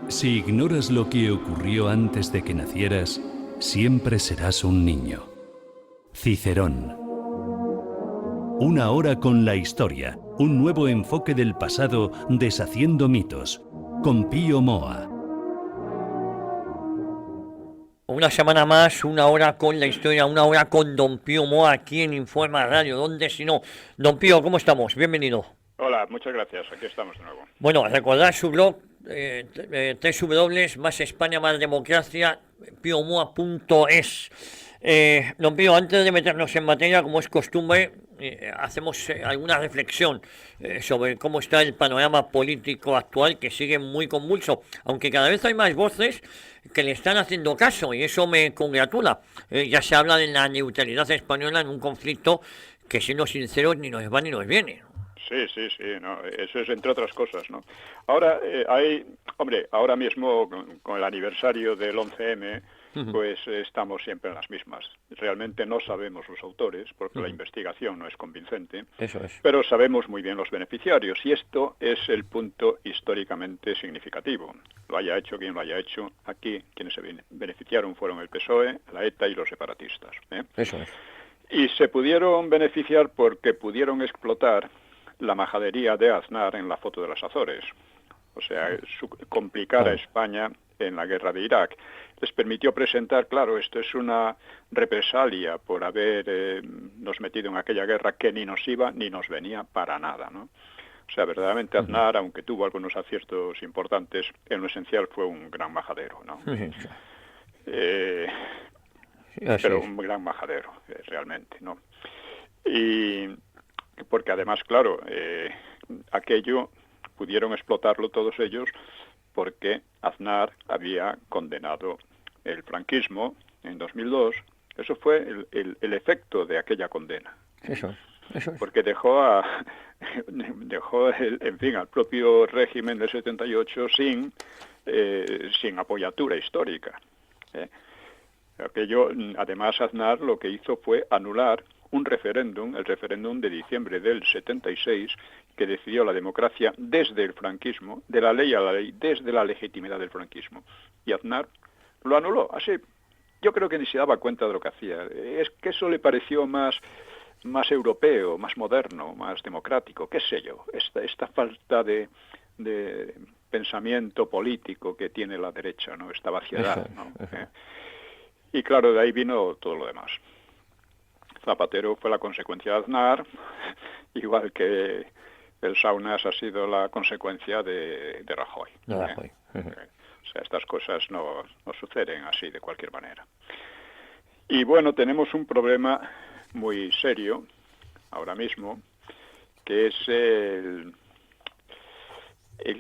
Si ignoras lo que ocurrió antes de que nacieras, siempre serás un niño. Cicerón. Una hora con la historia, un nuevo enfoque del pasado deshaciendo mitos, con Pío Moa. Una semana más, una hora con la historia, una hora con Don Pío Moa aquí en Informa Radio. ¿Dónde si no? Don Pío, ¿cómo estamos? Bienvenido. Hola, muchas gracias. Aquí estamos de nuevo. Bueno, recordad su blog, www, más España, más democracia, piomoa.es. Don Pío, antes de meternos en materia, como es costumbre, hacemos alguna reflexión sobre cómo está el panorama político actual, que sigue muy convulso, aunque cada vez hay más voces que le están haciendo caso, y eso me congratula. Ya se habla de la neutralidad española en un conflicto que, siendo sinceros, ni nos va ni nos viene. Sí, no, eso es entre otras cosas, ¿no? Ahora ahora mismo con el aniversario del 11M, pues estamos siempre en las mismas. Realmente no sabemos los autores, porque la investigación no es convincente, Eso es. pero sabemos muy bien los beneficiarios, y esto es el punto históricamente significativo. Lo haya hecho quien lo haya hecho, aquí quienes se beneficiaron fueron el PSOE, la ETA y los separatistas, ¿eh? Eso es. Y se pudieron beneficiar porque pudieron explotar la majadería de Aznar en la foto de las Azores. O sea, complicar a España en la guerra de Irak. Les permitió presentar, claro, esto es una represalia por habernos metido en aquella guerra que ni nos iba ni nos venía para nada, ¿no? O sea, verdaderamente Aznar, aunque tuvo algunos aciertos importantes, en lo esencial fue un gran majadero, ¿no? Pero un gran majadero, realmente, ¿no? Y porque además, claro, aquello pudieron explotarlo todos ellos porque Aznar había condenado el franquismo en 2002. Eso fue el efecto de aquella condena. Eso es. Porque dejó en fin, al propio régimen del 78 sin apoyatura histórica. Aquello, además, Aznar lo que hizo fue anular un referéndum, el referéndum de diciembre del 76, que decidió la democracia desde el franquismo, de la ley a la ley, desde la legitimidad del franquismo. Y Aznar lo anuló. Así, yo creo que ni se daba cuenta de lo que hacía. Es que eso le pareció más europeo, más moderno, más democrático, qué sé yo. Esta falta de pensamiento político que tiene la derecha, ¿no? Esta vaciedad, ¿no? Y claro, de ahí vino todo lo demás. Zapatero fue la consecuencia de Aznar, igual que el Saunas ha sido la consecuencia de Rajoy. O sea, estas cosas no suceden así de cualquier manera. Y bueno, tenemos un problema muy serio ahora mismo, que es el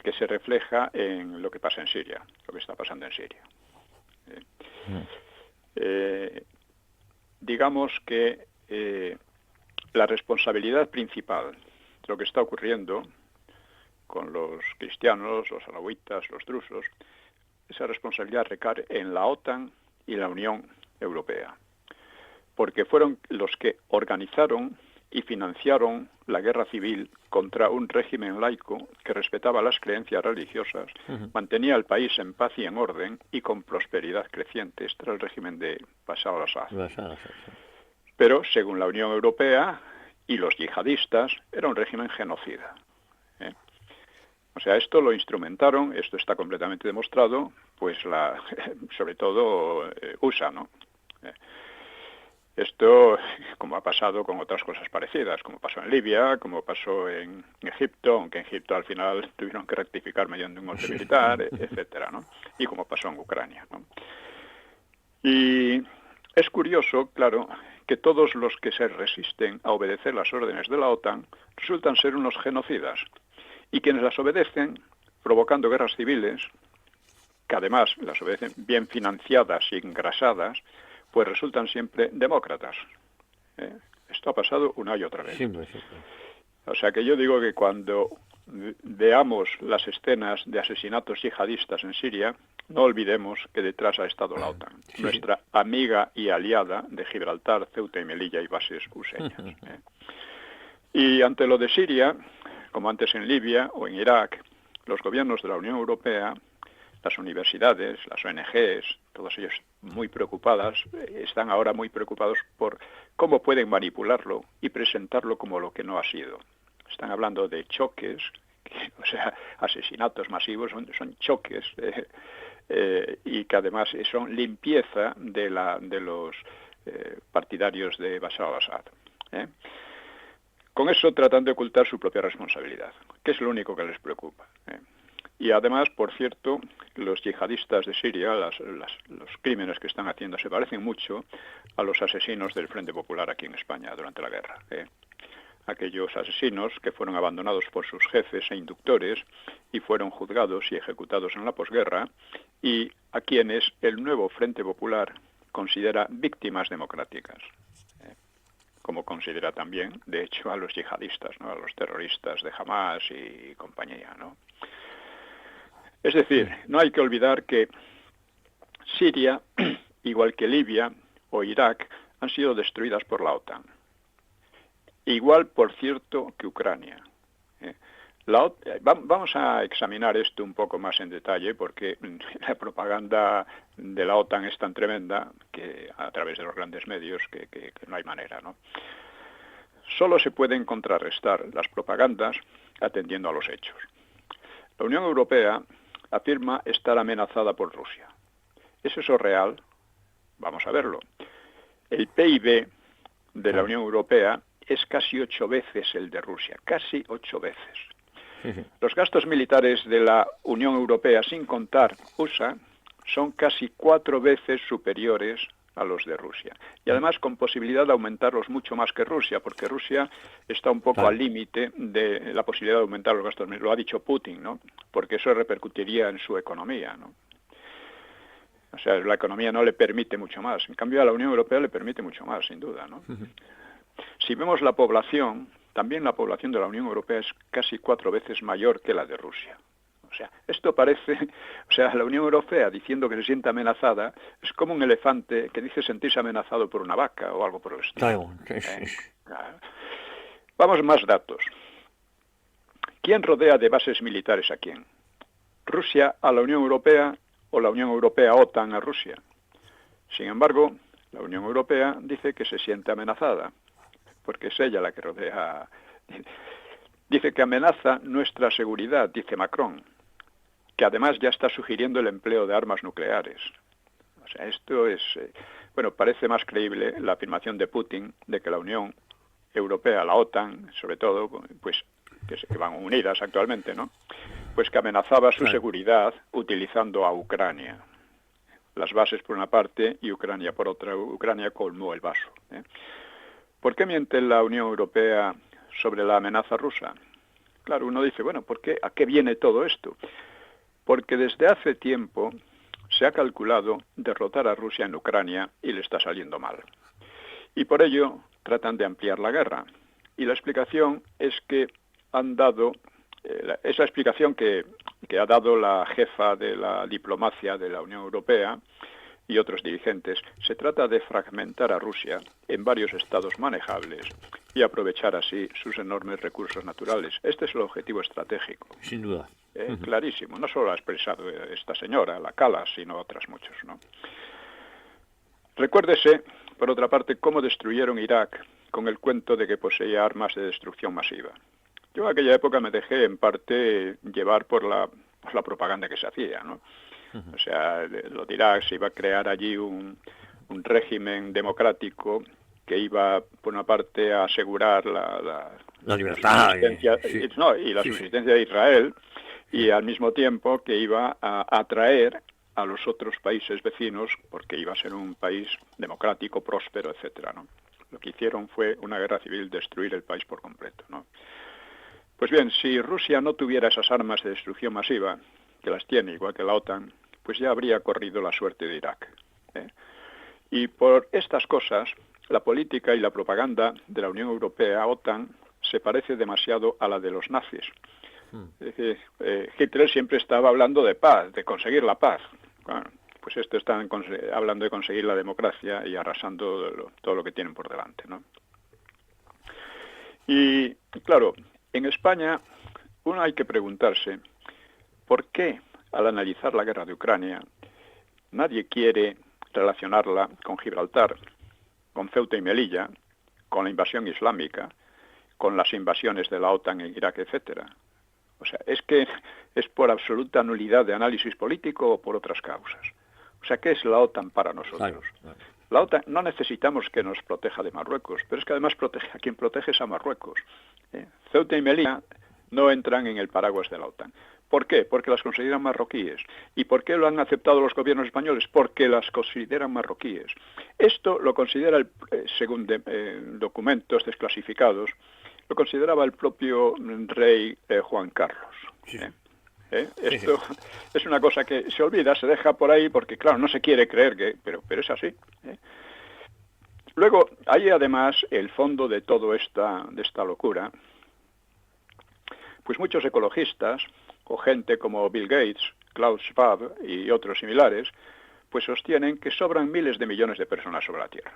que se refleja en lo que pasa en Siria, lo que está pasando en Siria. Digamos que la responsabilidad principal de lo que está ocurriendo con los cristianos, los alawitas, los drusos, esa responsabilidad recae en la OTAN y la Unión Europea, porque fueron los que organizaron y financiaron la guerra civil contra un régimen laico que respetaba las creencias religiosas, mantenía el país en paz y en orden y con prosperidad creciente. Este era el régimen de Bashar al-Assad. Pero, según la Unión Europea y los yihadistas, era un régimen genocida. O sea, esto lo instrumentaron, esto está completamente demostrado, pues sobre todo USA, ¿no? Esto, como ha pasado con otras cosas parecidas, como pasó en Libia, como pasó en Egipto, aunque en Egipto al final tuvieron que rectificar mediante un golpe militar, etcétera, ¿no? Y como pasó en Ucrania, ¿no? Y es curioso, claro, que todos los que se resisten a obedecer las órdenes de la OTAN resultan ser unos genocidas, y quienes las obedecen, provocando guerras civiles, que además las obedecen bien financiadas y engrasadas, pues resultan siempre demócratas. Esto ha pasado una y otra vez. O sea que yo digo que cuando veamos las escenas de asesinatos yihadistas en Siria, no olvidemos que detrás ha estado la OTAN, nuestra amiga y aliada de Gibraltar, Ceuta y Melilla y bases useñas. Y ante lo de Siria, como antes en Libia o en Irak, los gobiernos de la Unión Europea las universidades, las ONGs, todos ellos muy preocupadas, están ahora muy preocupados por cómo pueden manipularlo y presentarlo como lo que no ha sido. Están hablando de choques, o sea, asesinatos masivos, son choques, y que además son limpieza de los partidarios de Bashar al-Assad. Con eso tratan de ocultar su propia responsabilidad, que es lo único que les preocupa. Y además, por cierto, los yihadistas de Siria, los crímenes que están haciendo se parecen mucho a los asesinos del Frente Popular aquí en España durante la guerra. Aquellos asesinos que fueron abandonados por sus jefes e inductores y fueron juzgados y ejecutados en la posguerra, y a quienes el nuevo Frente Popular considera víctimas democráticas, como considera también, de hecho, a los yihadistas, ¿no?, a los terroristas de Hamas y compañía, ¿no? Es decir, no hay que olvidar que Siria, igual que Libia o Irak, han sido destruidas por la OTAN. Igual, por cierto, que Ucrania. Vamos a examinar esto un poco más en detalle, porque la propaganda de la OTAN es tan tremenda que a través de los grandes medios que no hay manera, ¿no? Solo se pueden contrarrestar las propagandas atendiendo a los hechos. La Unión Europea afirma estar amenazada por Rusia. ¿Es eso real? Vamos a verlo. El PIB de la Unión Europea es casi 8 veces el de Rusia, casi 8 veces. Los gastos militares de la Unión Europea, sin contar USA, son casi 4 veces superiores a los de Rusia. Y además con posibilidad de aumentarlos mucho más que Rusia, porque Rusia está un poco al límite de la posibilidad de aumentar los gastos militares. Lo ha dicho Putin, ¿no? Porque eso repercutiría en su economía, ¿no? O sea, la economía no le permite mucho más. En cambio, a la Unión Europea le permite mucho más, sin duda, ¿no? Si vemos la población, también la población de la Unión Europea es casi 4 veces mayor que la de Rusia. O sea, esto parece, o sea, la Unión Europea diciendo que se siente amenazada es como un elefante que dice sentirse amenazado por una vaca o algo por el estilo. Vamos más datos. ¿Quién rodea de bases militares a quién? ¿Rusia a la Unión Europea o la Unión Europea OTAN a Rusia? Sin embargo, la Unión Europea dice que se siente amenazada, porque es ella la que rodea. Dice que amenaza nuestra seguridad, dice Macron, que además ya está sugiriendo el empleo de armas nucleares. O sea, esto es, bueno, parece más creíble la afirmación de Putin de que la Unión Europea, la OTAN, sobre todo, pues que van unidas actualmente, ¿no?, pues que amenazaba su seguridad utilizando a Ucrania. Las bases por una parte y Ucrania por otra. Ucrania colmó el vaso. ¿Por qué miente la Unión Europea sobre la amenaza rusa? Claro, uno dice, bueno, ¿por qué? ¿A qué viene todo esto? Porque desde hace tiempo se ha calculado derrotar a Rusia en Ucrania y le está saliendo mal. Y por ello tratan de ampliar la guerra. Y la explicación es que han dado, es la explicación que ha dado la jefa de la diplomacia de la Unión Europea y otros dirigentes. Se trata de fragmentar a Rusia en varios estados manejables y aprovechar así sus enormes recursos naturales. Este es el objetivo estratégico. Sin duda. Clarísimo. No solo ha expresado esta señora, la Kallas, sino otras muchos, ¿no? Recuérdese, por otra parte, cómo destruyeron Irak con el cuento de que poseía armas de destrucción masiva. Yo en aquella época me dejé en parte llevar por la propaganda que se hacía, ¿no? O sea, lo de Irak, se iba a crear allí un régimen democrático que iba, por una parte, a asegurar la libertad subsistencia de Israel, y al mismo tiempo que iba a atraer a los otros países vecinos, porque iba a ser un país democrático, próspero, etcétera, ¿no? Lo que hicieron fue una guerra civil, destruir el país por completo, ¿no? Pues bien, si Rusia no tuviera esas armas de destrucción masiva, que las tiene igual que la OTAN, pues ya habría corrido la suerte de Irak. Y por estas cosas, la política y la propaganda de la Unión Europea, OTAN, se parece demasiado a la de los nazis. Es decir, Hitler siempre estaba hablando de paz, de conseguir la paz. Bueno, pues estos están hablando de conseguir la democracia y arrasando todo lo que tienen por delante, ¿no? Y claro, en España uno hay que preguntarse, ¿por qué al analizar la guerra de Ucrania, nadie quiere relacionarla con Gibraltar, con Ceuta y Melilla, con la invasión islámica, con las invasiones de la OTAN en Irak, etcétera. O sea, es que es por absoluta nulidad de análisis político o por otras causas. O sea, ¿qué es la OTAN para nosotros? Claro. La OTAN no necesitamos que nos proteja de Marruecos, pero es que además a quien protege es a Marruecos. Ceuta y Melilla no entran en el paraguas de la OTAN. ¿Por qué? Porque las consideran marroquíes. ¿Y por qué lo han aceptado los gobiernos españoles? Porque las consideran marroquíes. Esto lo considera, según documentos desclasificados, lo consideraba el propio rey Juan Carlos. Sí. Esto es una cosa que se olvida, se deja por ahí porque, claro, no se quiere creer pero es así. Luego, hay además el fondo de toda esta locura, pues muchos ecologistas, o gente como Bill Gates, Klaus Schwab y otros similares, pues sostienen que sobran miles de millones de personas sobre la Tierra.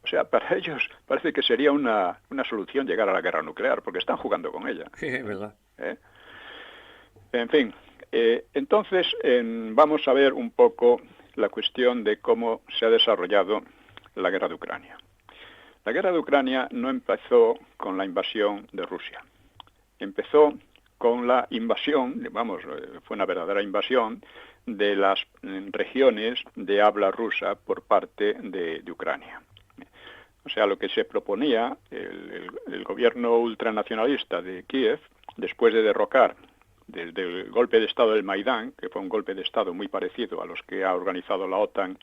O sea, para ellos parece que sería una solución llegar a la guerra nuclear, porque están jugando con ella. Sí, es verdad. En fin, entonces vamos a ver un poco la cuestión de cómo se ha desarrollado la guerra de Ucrania. La guerra de Ucrania no empezó con la invasión de Rusia. Empezó con la invasión, fue una verdadera invasión de las regiones de habla rusa por parte de Ucrania. O sea, lo que se proponía el gobierno ultranacionalista de Kiev, después de derrocar del golpe de Estado del Maidán, que fue un golpe de Estado muy parecido a los que ha organizado la OTAN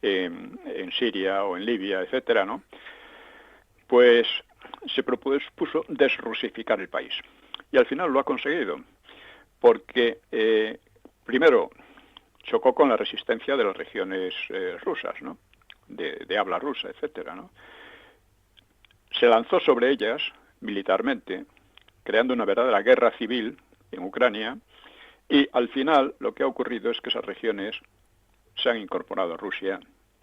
en Siria o en Libia, etcétera, ¿no? Pues se propuso desrusificar el país. Y al final lo ha conseguido, porque primero chocó con la resistencia de las regiones rusas, ¿no? De habla rusa, etcétera, ¿no? Se lanzó sobre ellas militarmente, creando una verdadera guerra civil en Ucrania, y al final lo que ha ocurrido es que esas regiones se han incorporado a Rusia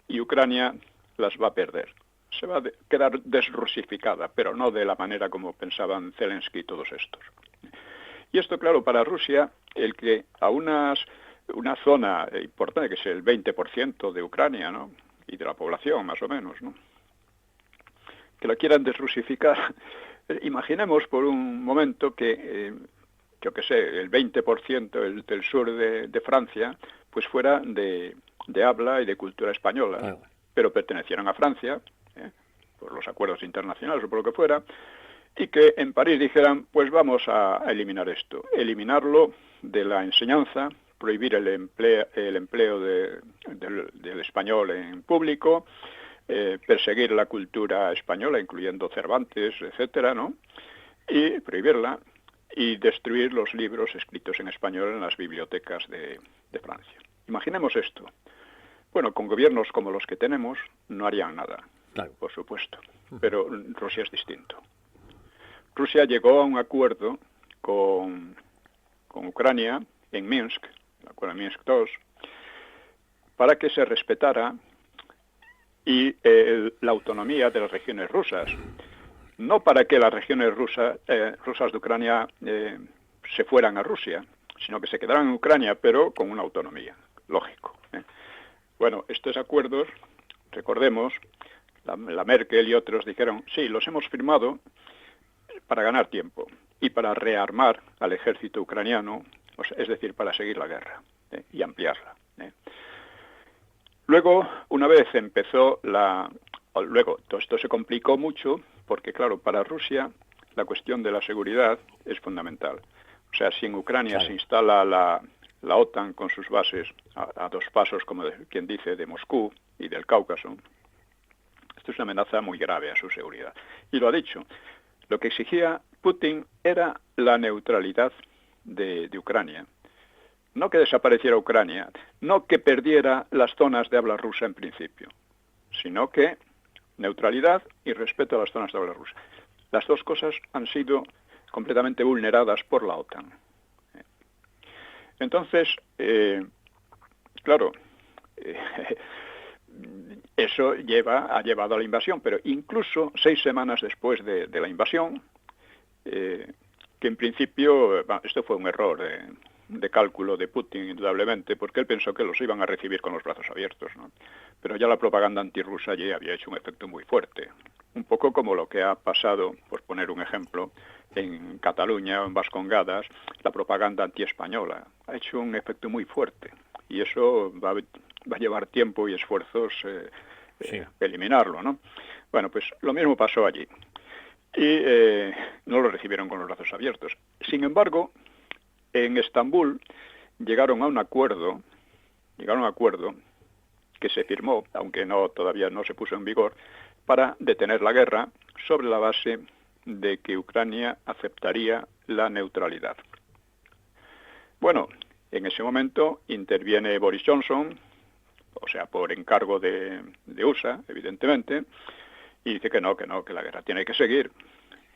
y Ucrania las va a perder. Se va a quedar desrusificada, pero no de la manera como pensaban Zelensky y todos estos. Y esto, claro, para Rusia, el que a una zona importante, que es el 20% de Ucrania, ¿no?, y de la población, más o menos, ¿no?, que la quieran desrusificar. Imaginemos por un momento que, yo qué sé, el 20% del sur de Francia, pues fuera de habla y de cultura española, claro, pero pertenecieran a Francia, por los acuerdos internacionales o por lo que fuera, y que en París dijeran, pues vamos a eliminar esto, eliminarlo de la enseñanza, prohibir el empleo del español en público, perseguir la cultura española, incluyendo Cervantes, etcétera, ¿no?, y prohibirla, y destruir los libros escritos en español en las bibliotecas de Francia. Imaginemos esto. Bueno, con gobiernos como los que tenemos no harían nada, claro, por supuesto, pero Rusia es distinto. Rusia llegó a un acuerdo con Ucrania en Minsk, el acuerdo de Minsk II, para que se respetara la autonomía de las regiones rusas, no para que las regiones rusas de Ucrania se fueran a Rusia, sino que se quedaran en Ucrania, pero con una autonomía, lógico. Bueno, estos acuerdos, recordemos, la Merkel y otros dijeron, sí, los hemos firmado para ganar tiempo y para rearmar al ejército ucraniano, es decir, para seguir la guerra y ampliarla. Luego, una vez empezó luego todo esto se complicó mucho porque, claro, para Rusia la cuestión de la seguridad es fundamental. O sea, si en Ucrania se instala la OTAN con sus bases a 2 pasos, como quien dice, de Moscú y del Cáucaso, esto es una amenaza muy grave a su seguridad. Y lo ha dicho. Lo que exigía Putin era la neutralidad de Ucrania. No que desapareciera Ucrania, no que perdiera las zonas de habla rusa en principio, sino que neutralidad y respeto a las zonas de habla rusa. Las dos cosas han sido completamente vulneradas por la OTAN. Entonces, claro, eso ha llevado a la invasión, pero incluso 6 semanas después de la invasión, que en principio, esto fue un error de cálculo de Putin, indudablemente, porque él pensó que los iban a recibir con los brazos abiertos, ¿no? Pero ya la propaganda antirrusa allí había hecho un efecto muy fuerte. Un poco como lo que ha pasado, por poner un ejemplo, en Cataluña o en Vascongadas, la propaganda antiespañola ha hecho un efecto muy fuerte. Y eso va a llevar tiempo y esfuerzos eliminarlo, ¿no? Bueno, pues lo mismo pasó allí. Y no lo recibieron con los brazos abiertos. Sin embargo, en Estambul llegaron a un acuerdo que se firmó, aunque todavía no se puso en vigor, para detener la guerra sobre la base de que Ucrania aceptaría la neutralidad. Bueno, en ese momento interviene Boris Johnson, o sea, por encargo de USA, evidentemente, y dice que la guerra tiene que seguir.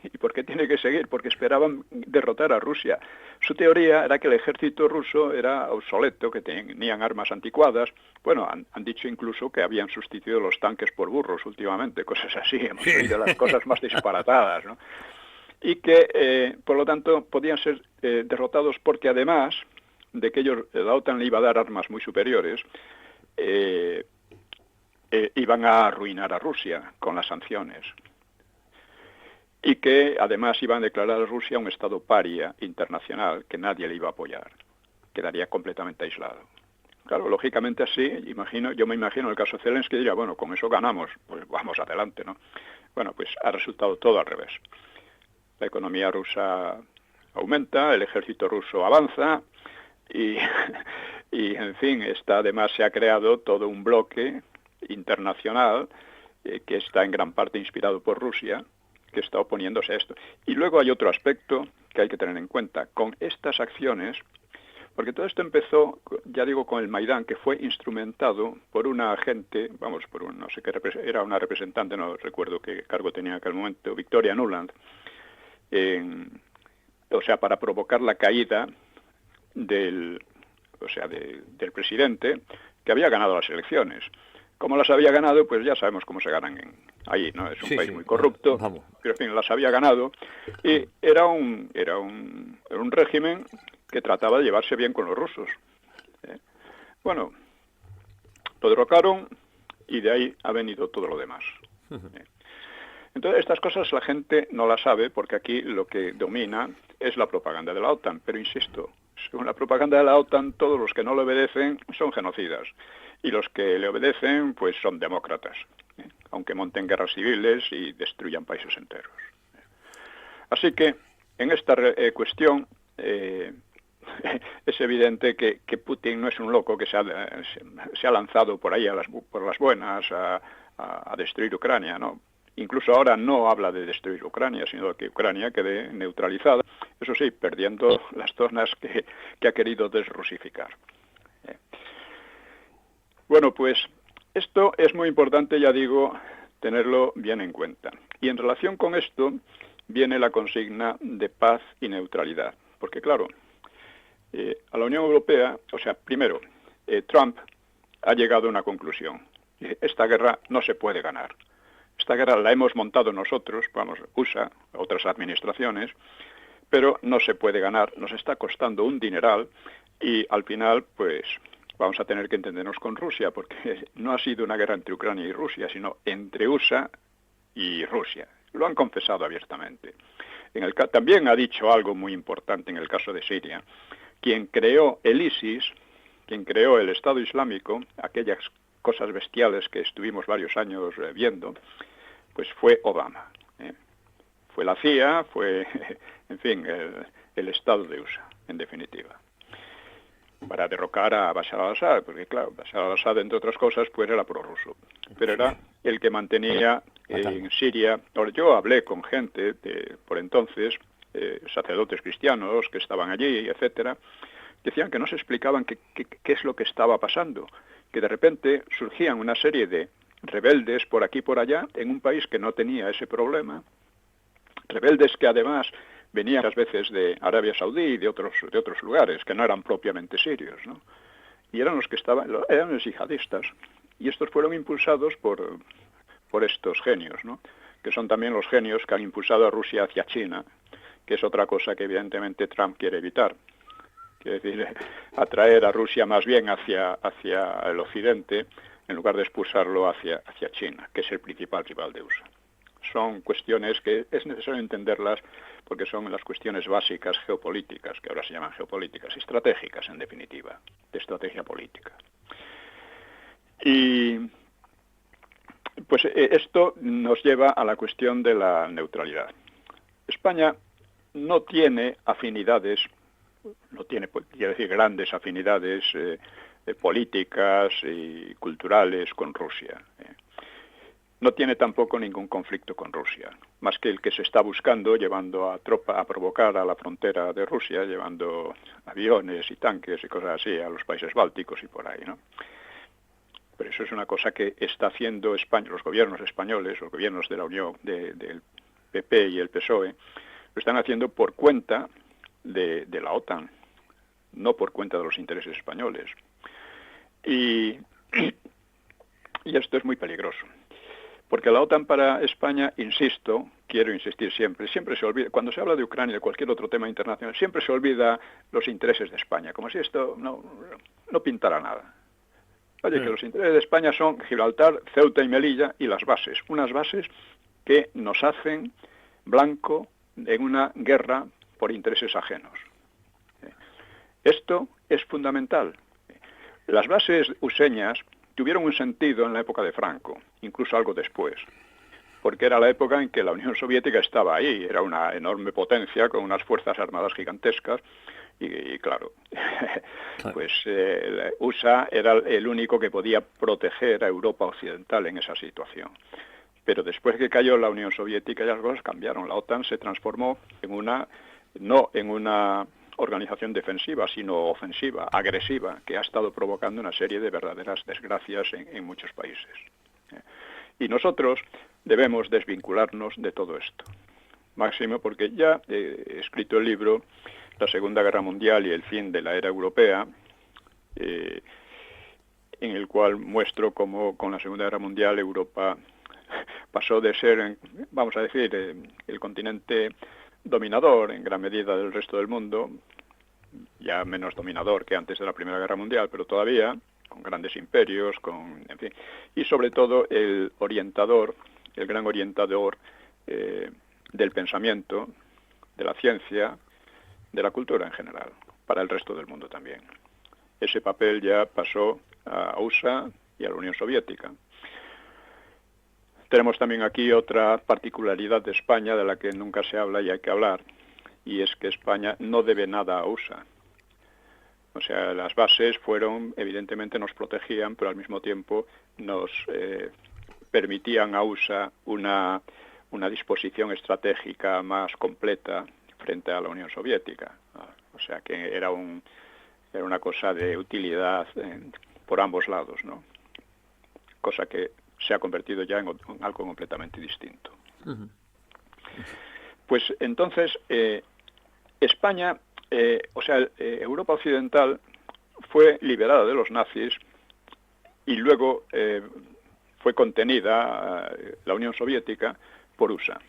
¿Y por qué tiene que seguir? Porque esperaban derrotar a Rusia. Su teoría era que el ejército ruso era obsoleto, que tenían armas anticuadas. Bueno, han dicho incluso que habían sustituido los tanques por burros últimamente, cosas así. Hemos oído las cosas más disparatadas, ¿no? Y que, por lo tanto, podían ser derrotados porque además de que la OTAN le iba a dar armas muy superiores, iban a arruinar a Rusia con las sanciones. Y que además iban a declarar a Rusia un estado paria internacional que nadie le iba a apoyar, quedaría completamente aislado. Claro, lógicamente así, yo me imagino el caso de Zelensky, diría, bueno, con eso ganamos, pues vamos adelante, ¿no? Bueno, pues ha resultado todo al revés. La economía rusa aumenta, el ejército ruso avanza y en fin, además se ha creado todo un bloque internacional que está en gran parte inspirado por Rusia, que está oponiéndose a esto. Y luego hay otro aspecto que hay que tener en cuenta. Con estas acciones, porque todo esto empezó, ya digo, con el Maidán, que fue instrumentado por una agente, no sé qué, era una representante, no recuerdo qué cargo tenía en aquel momento, Victoria Nuland, para provocar la caída del presidente que había ganado las elecciones. Como las había ganado, pues ya sabemos cómo se ganan ahí, ¿no? Es un país muy corrupto, pero en fin, las había ganado y era un régimen que trataba de llevarse bien con los rusos. Bueno, lo derrocaron y de ahí ha venido todo lo demás. Entonces, estas cosas la gente no las sabe porque aquí lo que domina es la propaganda de la OTAN, pero insisto, según la propaganda de la OTAN, todos los que no le obedecen son genocidas. Y los que le obedecen, pues son demócratas, aunque monten guerras civiles y destruyan países enteros. Así que, en esta cuestión, es evidente que Putin no es un loco que se ha lanzado por ahí por las buenas a destruir Ucrania, ¿no? Incluso ahora no habla de destruir Ucrania, sino de que Ucrania quede neutralizada, eso sí, perdiendo las zonas que ha querido desrusificar. Bueno, pues esto es muy importante, ya digo, tenerlo bien en cuenta. Y en relación con esto viene la consigna de paz y neutralidad. Porque claro, a la Unión Europea, primero, Trump ha llegado a una conclusión. Esta guerra no se puede ganar. Esta guerra la hemos montado nosotros, USA, otras administraciones, pero no se puede ganar, nos está costando un dineral y al final, pues, vamos a tener que entendernos con Rusia, porque no ha sido una guerra entre Ucrania y Rusia, sino entre USA y Rusia. Lo han confesado abiertamente. También ha dicho algo muy importante en el caso de Siria. Quien creó el ISIS, quien creó el Estado Islámico, aquellas cosas bestiales que estuvimos varios años viendo, pues fue Obama. Fue la CIA, fue, en fin, el Estado de USA, en definitiva, para derrocar a Bashar al-Assad, porque claro, Bashar al-Assad, entre otras cosas, pues era prorruso, pero era el que mantenía en Siria. Ahora, yo hablé con gente por entonces, sacerdotes cristianos que estaban allí, etcétera, decían que no se explicaban qué es lo que estaba pasando, que de repente surgían una serie de rebeldes por aquí y por allá en un país que no tenía ese problema, rebeldes que además venían muchas veces de Arabia Saudí y de otros lugares que no eran propiamente sirios, ¿no? Y eran eran los yihadistas. Y estos fueron impulsados por estos genios, ¿no? Que son también los genios que han impulsado a Rusia hacia China, que es otra cosa que evidentemente Trump quiere evitar. quiere decir, atraer a Rusia más bien hacia el occidente, en lugar de expulsarlo hacia China, que es el principal rival de USA. Son cuestiones que es necesario entenderlas porque son las cuestiones básicas geopolíticas, que ahora se llaman geopolíticas, y estratégicas, en definitiva, de estrategia política. Y pues esto nos lleva a la cuestión de la neutralidad. España no tiene afinidades, no tiene, quiero decir, grandes afinidades políticas y culturales con Rusia. No tiene tampoco ningún conflicto con Rusia, más que el que se está buscando, llevando a tropa a provocar a la frontera de Rusia, llevando aviones y tanques y cosas así a los países bálticos y por ahí, ¿no? Pero eso es una cosa que está haciendo España, los gobiernos españoles, los gobiernos de la Unión, del PP y el PSOE, lo están haciendo por cuenta de la OTAN, no por cuenta de los intereses españoles. Y esto es muy peligroso. Porque la OTAN para España, insisto, quiero insistir siempre se olvida, cuando se habla de Ucrania o de cualquier otro tema internacional, siempre se olvida los intereses de España, como si esto no pintara nada. Oye, que los intereses de España son Gibraltar, Ceuta y Melilla y las bases, unas bases que nos hacen blanco en una guerra por intereses ajenos. Esto es fundamental. Las bases useñas tuvieron un sentido en la época de Franco, incluso algo después, porque era la época en que la Unión Soviética estaba ahí, era una enorme potencia con unas fuerzas armadas gigantescas, y claro, pues USA era el único que podía proteger a Europa Occidental en esa situación. Pero después que cayó la Unión Soviética ya las cosas cambiaron. La OTAN se transformó no en una organización defensiva, sino ofensiva, agresiva, que ha estado provocando una serie de verdaderas desgracias en muchos países. Y nosotros debemos desvincularnos de todo esto. Máximo porque ya he escrito el libro La Segunda Guerra Mundial y el fin de la era europea, en el cual muestro cómo con la Segunda Guerra Mundial Europa pasó de ser, vamos a decir, el continente dominador en gran medida del resto del mundo, ya menos dominador que antes de la Primera Guerra Mundial, pero todavía con grandes imperios, en fin, y sobre todo el gran orientador del pensamiento, de la ciencia, de la cultura en general, para el resto del mundo también. Ese papel ya pasó a USA y a la Unión Soviética. Tenemos también aquí otra particularidad de España de la que nunca se habla y hay que hablar, y es que España no debe nada a USA. O sea, las bases evidentemente nos protegían, pero al mismo tiempo nos permitían a USA una disposición estratégica más completa frente a la Unión Soviética. O sea, que era una cosa de utilidad por ambos lados, ¿no? Cosa que se ha convertido ya en algo completamente distinto. Uh-huh. Pues entonces, España, Europa Occidental fue liberada de los nazis y luego fue contenida la Unión Soviética por USA.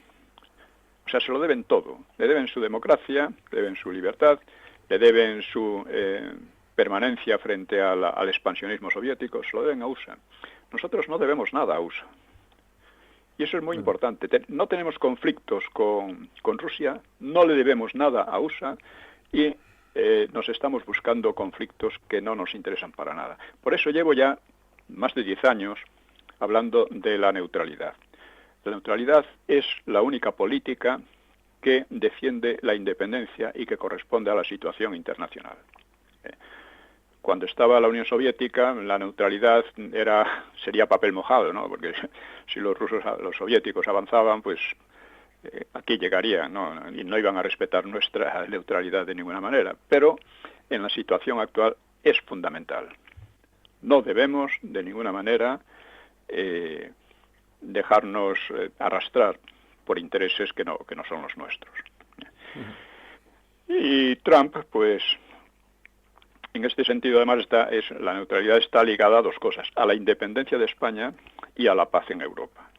O sea, se lo deben todo. Le deben su democracia, le deben su libertad, le deben su permanencia frente al expansionismo soviético, se lo deben a USA. Nosotros no debemos nada a USA. Y eso es muy importante. No tenemos conflictos con Rusia, no le debemos nada a USA y nos estamos buscando conflictos que no nos interesan para nada. Por eso llevo ya más de 10 años hablando de la neutralidad. La neutralidad es la única política que defiende la independencia y que corresponde a la situación internacional. Cuando estaba la Unión Soviética, la neutralidad sería papel mojado, ¿no? Porque si los soviéticos avanzaban, pues aquí llegarían, ¿no? Y no iban a respetar nuestra neutralidad de ninguna manera. Pero en la situación actual es fundamental. No debemos de ninguna manera dejarnos arrastrar por intereses que no son los nuestros. Uh-huh. Y Trump, pues, en este sentido, además, la neutralidad está ligada a dos cosas, a la independencia de España y a la paz en Europa.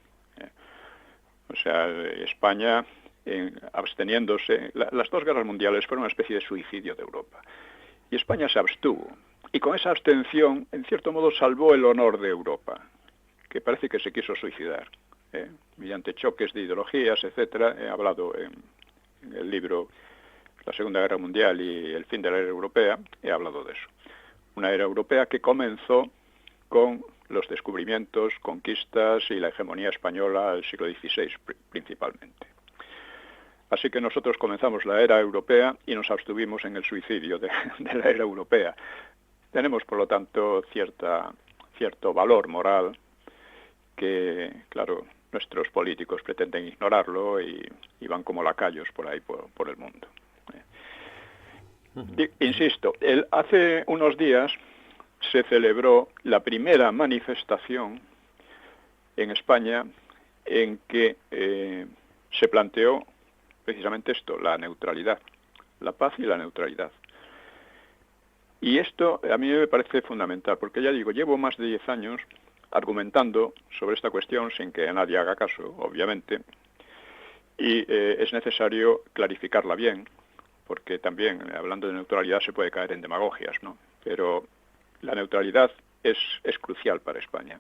O sea, España, absteniéndose, las dos guerras mundiales fueron una especie de suicidio de Europa. y España se abstuvo. Y con esa abstención, en cierto modo, salvó el honor de Europa, que parece que se quiso suicidar, mediante choques de ideologías, etcétera. He hablado en el libro La Segunda Guerra Mundial y el fin de la era europea, he hablado de eso. Una era europea que comenzó con los descubrimientos, conquistas y la hegemonía española del siglo XVI principalmente. Así que nosotros comenzamos la era europea y nos abstuvimos en el suicidio de la era europea. Tenemos, por lo tanto, cierto valor moral que, claro, nuestros políticos pretenden ignorarlo y van como lacayos por ahí, por el mundo. Insisto, hace unos días se celebró la primera manifestación en España en que se planteó precisamente esto, la neutralidad, la paz y la neutralidad. Y esto a mí me parece fundamental, porque ya digo, llevo más de 10 años argumentando sobre esta cuestión sin que nadie haga caso, obviamente, y es necesario clarificarla bien, porque también, hablando de neutralidad, se puede caer en demagogias, ¿no? Pero la neutralidad es crucial para España.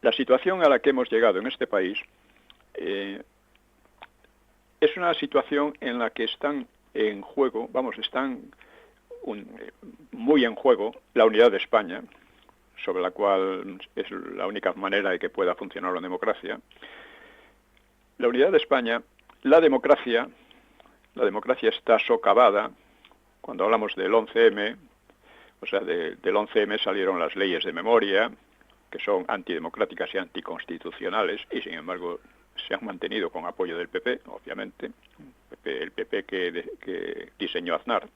La situación a la que hemos llegado en este país es una situación en la que están en juego, muy en juego la unidad de España, sobre la cual es la única manera de que pueda funcionar la democracia. La unidad de España, la democracia está socavada. Cuando hablamos del 11M, o sea, del 11M salieron las leyes de memoria, que son antidemocráticas y anticonstitucionales, y sin embargo se han mantenido con apoyo del PP, obviamente, el PP que diseñó Aznar.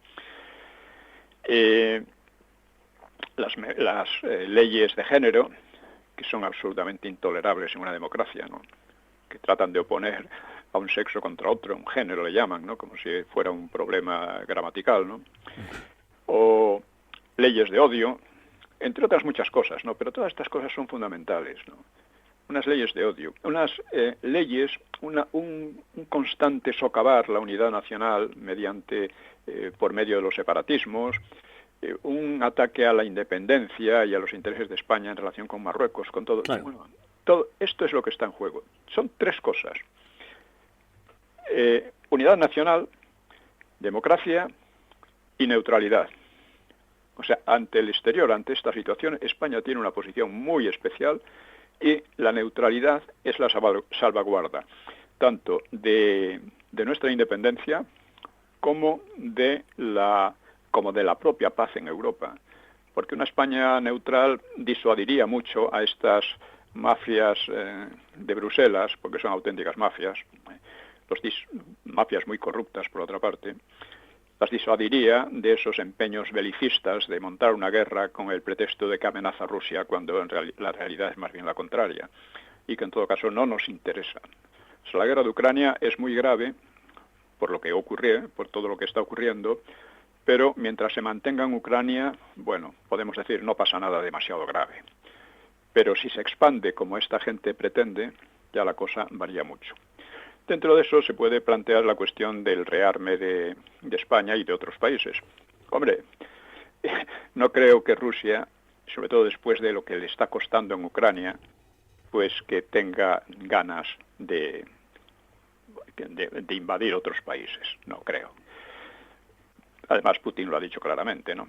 Las leyes de género, que son absolutamente intolerables en una democracia, ¿no? Que tratan de oponer a un sexo contra otro, un género le llaman, ¿no? Como si fuera un problema gramatical, ¿no? O leyes de odio, entre otras muchas cosas, ¿no? Pero todas estas cosas son fundamentales, ¿no? Unas leyes de odio, unas leyes, un constante socavar la unidad nacional mediante, por medio de los separatismos, un ataque a la independencia y a los intereses de España en relación con Marruecos, con todo. Claro. Bueno, todo esto es lo que está en juego. Son tres cosas: unidad nacional, democracia y neutralidad. O sea, ante el exterior, ante esta situación, España tiene una posición muy especial y la neutralidad es la salvaguarda tanto de nuestra independencia como de la propia paz en Europa, porque una España neutral disuadiría mucho a estas mafias de Bruselas, porque son auténticas mafias, mafias muy corruptas por otra parte. Las disuadiría de esos empeños belicistas de montar una guerra con el pretexto de que amenaza a Rusia, cuando la realidad es más bien la contraria, y que en todo caso no nos interesa. O sea, la guerra de Ucrania es muy grave por lo que ocurre, por todo lo que está ocurriendo, pero mientras se mantenga en Ucrania, bueno, podemos decir, no pasa nada demasiado grave. Pero si se expande como esta gente pretende, ya la cosa varía mucho. Dentro de eso se puede plantear la cuestión del rearme de España y de otros países. Hombre, no creo que Rusia, sobre todo después de lo que le está costando en Ucrania, pues que tenga ganas de invadir otros países. No creo. Además, Putin lo ha dicho claramente, ¿no?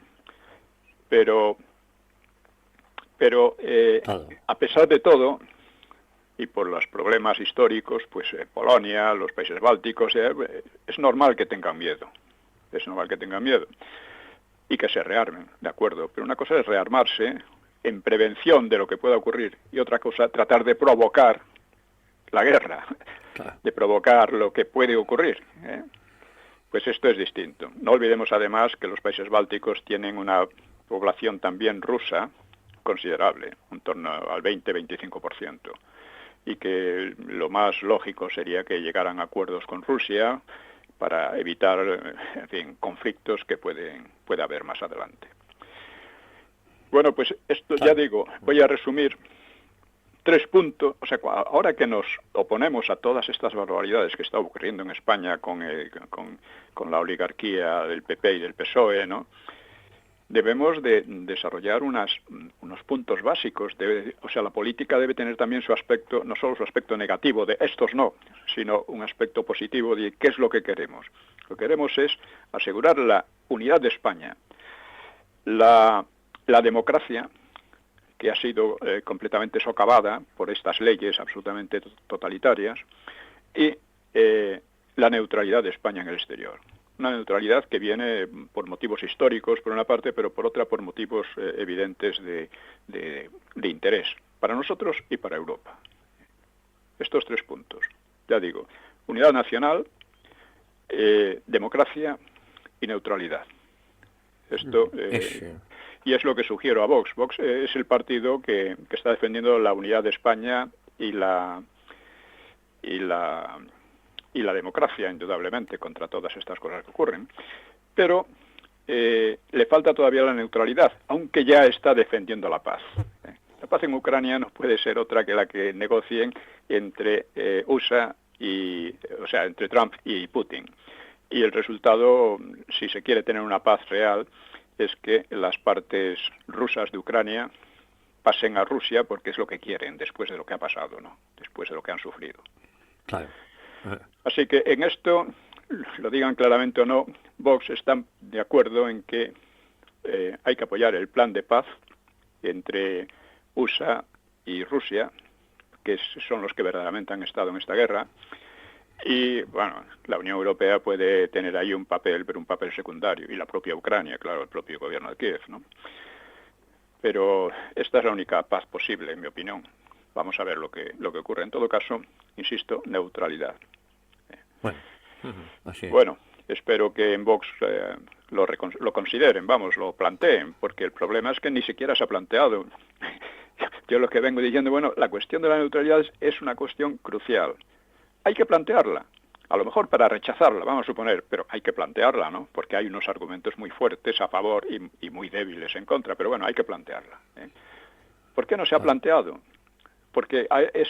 Pero a pesar de todo, y por los problemas históricos, pues Polonia, los países bálticos, es normal que tengan miedo. Es normal que tengan miedo. Y que se rearmen, de acuerdo. Pero una cosa es rearmarse en prevención de lo que pueda ocurrir, y otra cosa, tratar de provocar la guerra, de provocar lo que puede ocurrir, ¿eh? Pues esto es distinto. No olvidemos además que los países bálticos tienen una población también rusa considerable, en torno al 20-25%. Y que lo más lógico sería que llegaran a acuerdos con Rusia para evitar, en fin, conflictos que puede haber más adelante. Bueno, pues esto ya digo, voy a resumir 3 puntos. O sea, ahora que nos oponemos a todas estas barbaridades que está ocurriendo en España con la oligarquía del PP y del PSOE, ¿no? debemos de desarrollar unos puntos básicos. O sea, la política debe tener también su aspecto, no solo su aspecto negativo de estos no, sino un aspecto positivo de qué es lo que queremos. Lo que queremos es asegurar la unidad de España, la democracia, que ha sido completamente socavada por estas leyes absolutamente totalitarias, y la neutralidad de España en el exterior. Una neutralidad que viene por motivos históricos, por una parte, pero por otra por motivos evidentes de interés para nosotros y para Europa. Estos 3 puntos. Ya digo, unidad nacional, democracia y neutralidad. Esto... y es lo que sugiero a Vox. Vox es el partido que está defendiendo la unidad de España y la democracia, indudablemente, contra todas estas cosas que ocurren. Pero le falta todavía la neutralidad, aunque ya está defendiendo la paz. La paz en Ucrania no puede ser otra que la que negocien entre entre Trump y Putin. Y el resultado, si se quiere tener una paz real, es que las partes rusas de Ucrania pasen a Rusia, porque es lo que quieren después de lo que ha pasado, ¿no? Después de lo que han sufrido. Claro. Así que en esto, lo digan claramente o no, Vox está de acuerdo en que hay que apoyar el plan de paz entre USA y Rusia, que son los que verdaderamente han estado en esta guerra. Y, bueno, la Unión Europea puede tener ahí un papel, pero un papel secundario, y la propia Ucrania, claro, el propio gobierno de Kiev, ¿no? Pero esta es la única paz posible, en mi opinión. Vamos a ver lo que ocurre. En todo caso, insisto, neutralidad. Bueno, así es. Bueno, espero que en Vox lo consideren, lo planteen, porque el problema es que ni siquiera se ha planteado. Yo lo que vengo diciendo, bueno, la cuestión de la neutralidad es una cuestión crucial. Hay que plantearla, a lo mejor para rechazarla, vamos a suponer, pero hay que plantearla, ¿no? Porque hay unos argumentos muy fuertes a favor y muy débiles en contra, pero bueno, hay que plantearla. ¿Por qué no se ha planteado? Porque es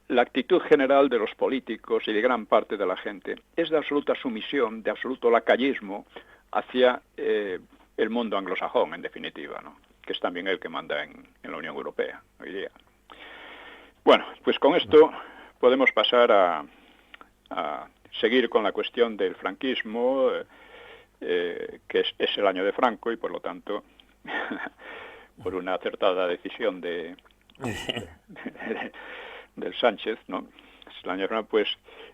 la actitud general de los políticos y de gran parte de la gente es de absoluta sumisión, de absoluto lacayismo hacia el mundo anglosajón, en definitiva, ¿no? Que es también el que manda en la Unión Europea hoy día. Bueno, pues con esto podemos pasar a seguir con la cuestión del franquismo, que es el año de Franco, y por lo tanto, por una acertada decisión del Sánchez, ¿no? El año de Franco, pues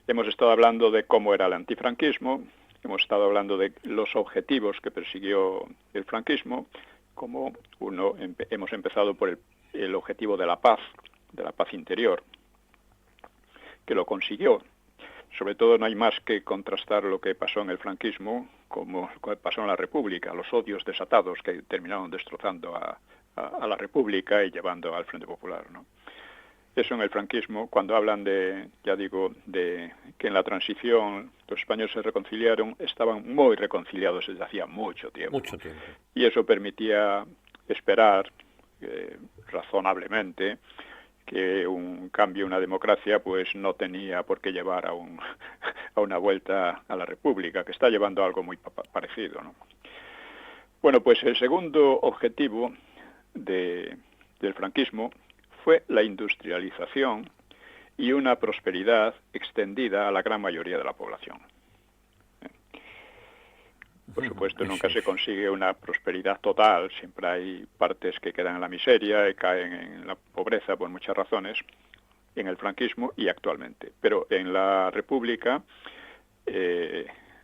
hemos estado hablando de cómo era el antifranquismo, hemos estado hablando de los objetivos que persiguió el franquismo, como hemos empezado por el objetivo de la paz interior, que lo consiguió. Sobre todo no hay más que contrastar lo que pasó en el franquismo como lo que pasó en la República, los odios desatados que terminaron destrozando a la República y llevando al Frente Popular, ¿no? Eso en el franquismo, cuando hablan de que en la transición los españoles se reconciliaron, estaban muy reconciliados desde hacía mucho tiempo. Mucho tiempo. Y eso permitía esperar razonablemente que un cambio, una democracia, pues no tenía por qué llevar a una vuelta a la República, que está llevando a algo muy parecido, ¿no? Bueno, pues el segundo objetivo del franquismo fue la industrialización y una prosperidad extendida a la gran mayoría de la población. Por supuesto, nunca se consigue una prosperidad total, siempre hay partes que quedan en la miseria y caen en la pobreza por muchas razones, en el franquismo y actualmente. Pero en la República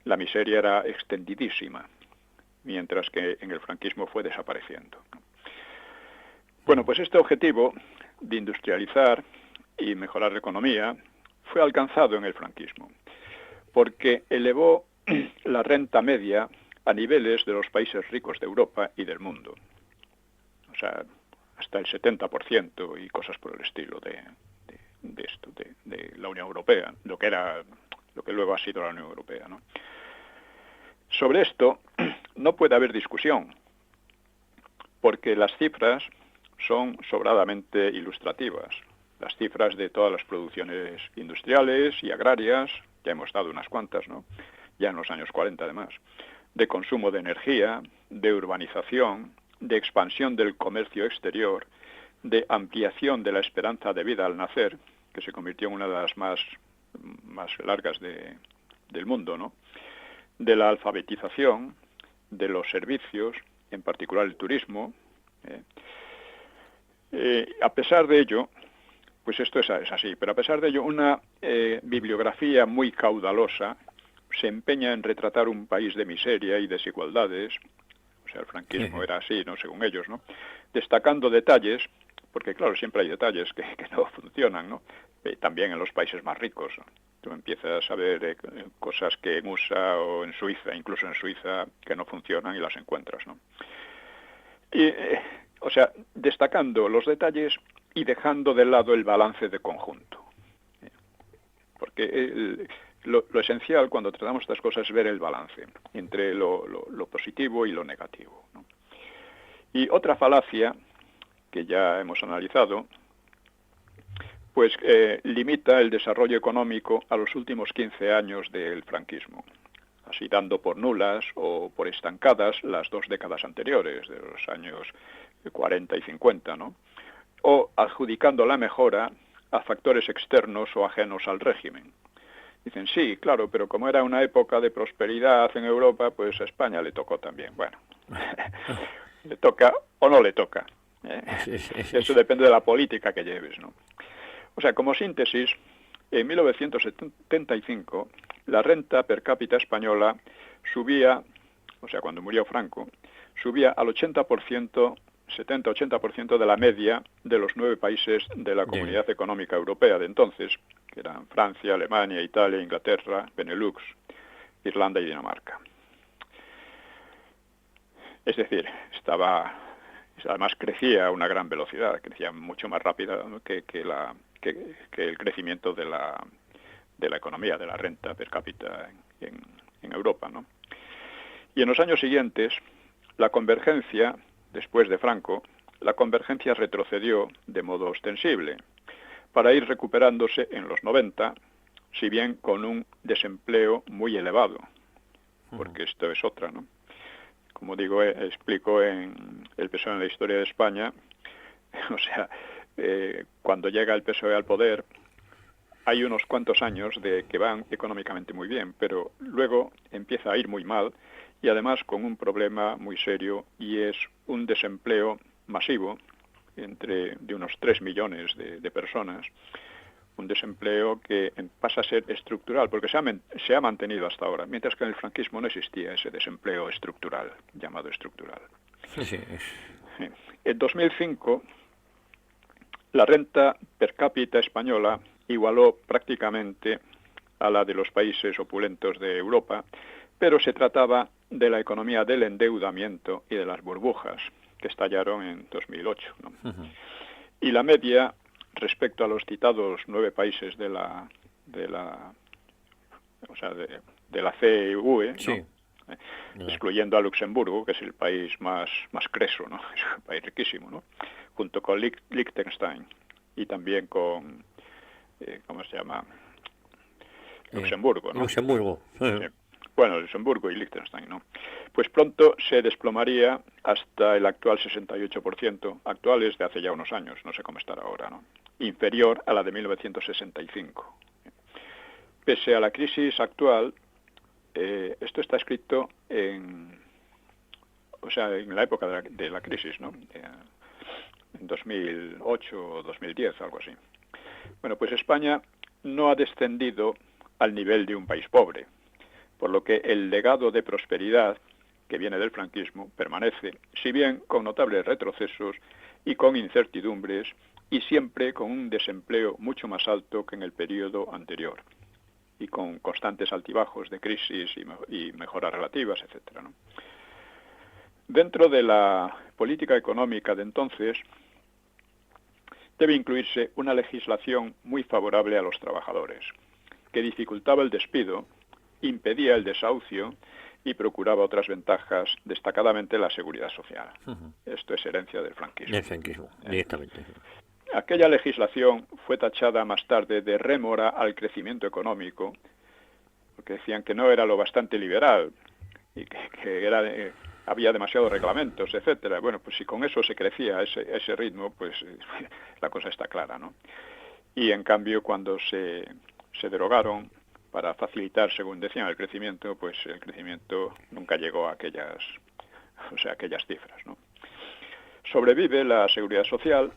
la miseria era extendidísima, mientras que en el franquismo fue desapareciendo. Bueno, pues este objetivo de industrializar y mejorar la economía fue alcanzado en el franquismo, porque elevó la renta media a niveles de los países ricos de Europa y del mundo. O sea, hasta el 70% y cosas por el estilo de la Unión Europea, lo que luego ha sido la Unión Europea, ¿no? Sobre esto no puede haber discusión, porque las cifras son sobradamente ilustrativas. Las cifras de todas las producciones industriales y agrarias, ya hemos dado unas cuantas, ¿no? Ya en los años 40 además, de consumo de energía, de urbanización, de expansión del comercio exterior, de ampliación de la esperanza de vida al nacer, que se convirtió en una de las más largas del mundo, ¿no? De la alfabetización, de los servicios, en particular el turismo. A pesar de ello, pues esto es así, pero a pesar de ello, una bibliografía muy caudalosa se empeña en retratar un país de miseria y desigualdades, o sea, el franquismo era así, ¿no?, según ellos, ¿no?, destacando detalles, porque claro, siempre hay detalles que no funcionan, ¿no?, también en los países más ricos, ¿no? Tú empiezas a ver cosas que en USA o en Suiza, incluso en Suiza, que no funcionan y las encuentras, ¿no? Y, o sea, destacando los detalles y dejando de lado el balance de conjunto. Porque lo esencial cuando tratamos estas cosas es ver el balance entre lo positivo y lo negativo, ¿no? Y otra falacia que ya hemos analizado, pues limita el desarrollo económico a los últimos 15 años del franquismo, así dando por nulas o por estancadas las 2 décadas anteriores, de los años 40 y 50, ¿no?, o adjudicando la mejora a factores externos o ajenos al régimen. Dicen, sí, claro, pero como era una época de prosperidad en Europa, pues a España le tocó también. Bueno, le toca o no le toca. Eso depende de la política que lleves, ¿no? O sea, como síntesis, en 1975 la renta per cápita española subía, o sea, cuando murió Franco, subía al 80%, 70-80% de la media de los 9 países de la Comunidad Económica Europea de entonces, que eran Francia, Alemania, Italia, Inglaterra, Benelux, Irlanda y Dinamarca. Es decir, además crecía a una gran velocidad, crecía mucho más rápida que el crecimiento de la economía, de la renta per cápita en Europa, ¿no? Y en los años siguientes, la convergencia, después de Franco, la convergencia retrocedió de modo ostensible, para ir recuperándose en los 90, si bien con un desempleo muy elevado, porque esto es otra, ¿no? Como digo, explico en el PSOE en la historia de España, o sea, cuando llega el PSOE al poder, hay unos cuantos años de que van económicamente muy bien, pero luego empieza a ir muy mal y además con un problema muy serio, y es un desempleo masivo de unos 3 millones de personas, un desempleo que pasa a ser estructural, porque se ha mantenido hasta ahora, mientras que en el franquismo no existía ese desempleo estructural, llamado estructural. Sí. En 2005, la renta per cápita española igualó prácticamente a la de los países opulentos de Europa, pero se trataba de la economía del endeudamiento y de las burbujas que estallaron en 2008, ¿no? Y la media respecto a los citados 9 países de la CEUE, ¿no? Sí. Excluyendo a Luxemburgo, que es el país más creso, ¿no? Es un país riquísimo, ¿no? Junto con Liechtenstein y también con ¿cómo se llama? Luxemburgo, ¿no? Luxemburgo. Bueno, Luxemburgo y Liechtenstein, ¿no? Pues pronto se desplomaría hasta el actual 68%, actuales de hace ya unos años, no sé cómo estará ahora, ¿no? Inferior a la de 1965. Pese a la crisis actual, esto está escrito en la época de la crisis, ¿no? En 2008 o 2010, algo así. Bueno, pues España no ha descendido al nivel de un país pobre, por lo que el legado de prosperidad que viene del franquismo permanece, si bien con notables retrocesos y con incertidumbres, y siempre con un desempleo mucho más alto que en el periodo anterior, y con constantes altibajos de crisis y mejoras relativas, etcétera, ¿no? Dentro de la política económica de entonces, debe incluirse una legislación muy favorable a los trabajadores, que dificultaba el despido, impedía el desahucio y procuraba otras ventajas, destacadamente la seguridad social. Esto es herencia del franquismo. Del franquismo, directamente. Aquella legislación fue tachada más tarde de rémora al crecimiento económico, porque decían que no era lo bastante liberal, y que era había demasiados reglamentos, etcétera. Bueno, pues si con eso se crecía a ese ritmo, pues la cosa está clara, ¿no? Y en cambio, cuando se derogaron para facilitar, según decían, el crecimiento, pues el crecimiento nunca llegó a aquellas cifras, ¿no? Sobrevive la seguridad social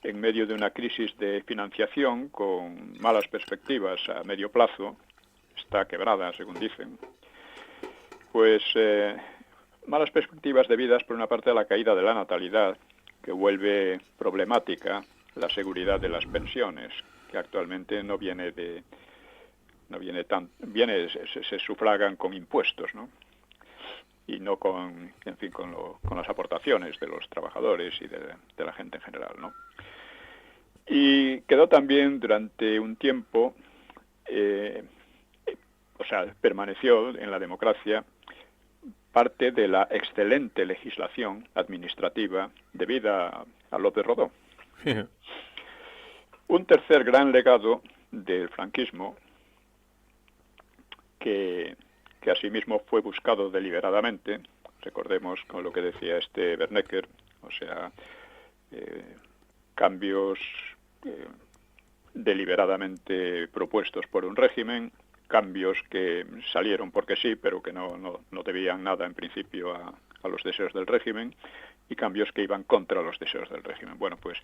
en medio de una crisis de financiación con malas perspectivas a medio plazo. Está quebrada, según dicen. Pues malas perspectivas debidas, por una parte, a la caída de la natalidad, que vuelve problemática la seguridad de las pensiones, que actualmente se sufragan con impuestos, ¿no? Y no con las aportaciones de los trabajadores y de la gente en general, ¿no? Y quedó también durante un tiempo, permaneció en la democracia parte de la excelente legislación administrativa debida a López Rodó. Un tercer gran legado del franquismo, que asimismo fue buscado deliberadamente, recordemos con lo que decía Bernecker, o sea, cambios deliberadamente propuestos por un régimen, cambios que salieron porque sí, pero que no debían nada en principio a los deseos del régimen, y cambios que iban contra los deseos del régimen. Bueno, pues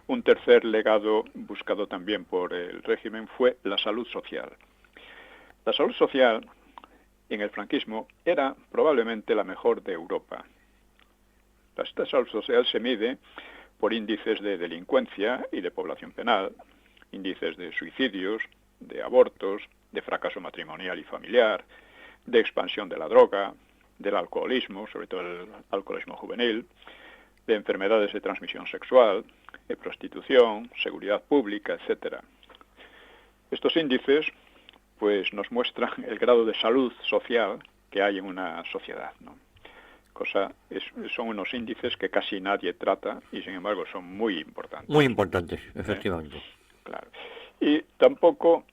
un tercer legado buscado también por el régimen fue la salud social. La salud social en el franquismo era probablemente la mejor de Europa. Esta salud social se mide por índices de delincuencia y de población penal, índices de suicidios, de abortos, de fracaso matrimonial y familiar, de expansión de la droga, del alcoholismo, sobre todo el alcoholismo juvenil, de enfermedades de transmisión sexual, de prostitución, seguridad pública, etcétera. Estos índices pues nos muestran el grado de salud social que hay en una sociedad, ¿no? Son unos índices que casi nadie trata y sin embargo son muy importantes. Muy importantes, efectivamente. Claro. Y tampoco,